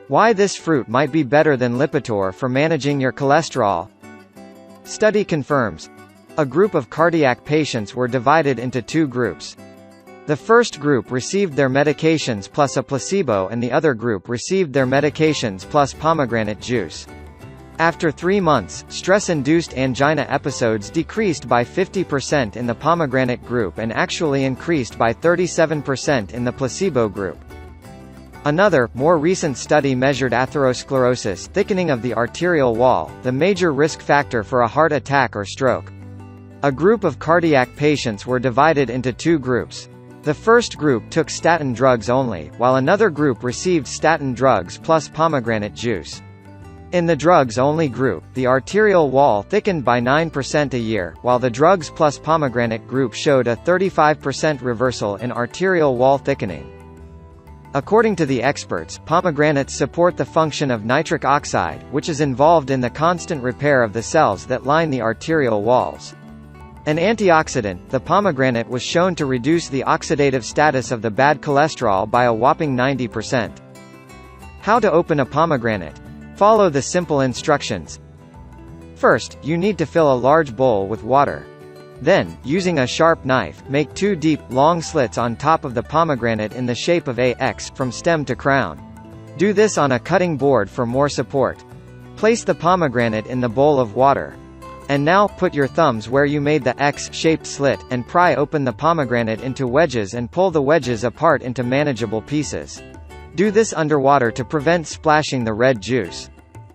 Why this fruit might be better than Lipitor for managing your cholesterol. Study confirms. A group of cardiac patients were divided into two groups. The first group received their medications plus a placebo and the other group received their medications plus pomegranate juice. After 3 months, stress-induced angina episodes decreased by 50% in the pomegranate group and actually increased by 37% in the placebo group. Another, more recent study measured atherosclerosis, thickening of the arterial wall, the major risk factor for a heart attack or stroke. A group of cardiac patients were divided into two groups. The first group took statin drugs only, while another group received statin drugs plus pomegranate juice. In the drugs-only group, the arterial wall thickened by 9% a year, while the drugs plus pomegranate group showed a 35% reversal in arterial wall thickening. According to the experts, pomegranates support the function of nitric oxide, which is involved in the constant repair of the cells that line the arterial walls. An antioxidant, the pomegranate was shown to reduce the oxidative status of the bad cholesterol by a whopping 90%. How to open a pomegranate? Follow the simple instructions. First, you need to fill a large bowl with water. Then, using a sharp knife, make 2 deep, long slits on top of the pomegranate in the shape of a X, from stem to crown. Do this on a cutting board for more support. Place the pomegranate in the bowl of water. And now, put your thumbs where you made the X-shaped slit, and pry open the pomegranate into wedges and pull the wedges apart into manageable pieces. Do this underwater to prevent splashing the red juice.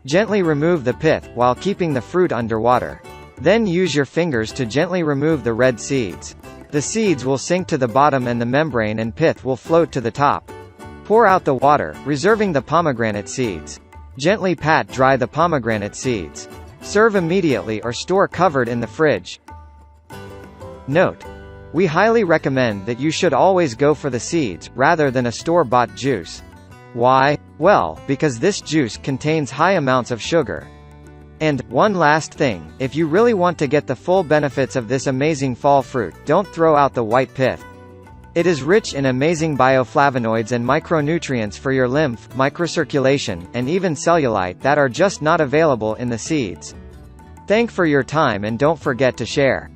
Gently remove the pith, while keeping the fruit underwater. Then use your fingers to gently remove the red seeds. The seeds will sink to the bottom and the membrane and pith will float to the top. Pour out the water, reserving the pomegranate seeds. Gently pat dry the pomegranate seeds. Serve immediately or store covered in the fridge. Note: we highly recommend that you should always go for the seeds, rather than a store-bought juice. Why? Well, because this juice contains high amounts of sugar. And, one last thing, if you really want to get the full benefits of this amazing fall fruit, don't throw out the white pith. It is rich in amazing bioflavonoids and micronutrients for your lymph, microcirculation, and even cellulite that are just not available in the seeds. Thank for your time and don't forget to share.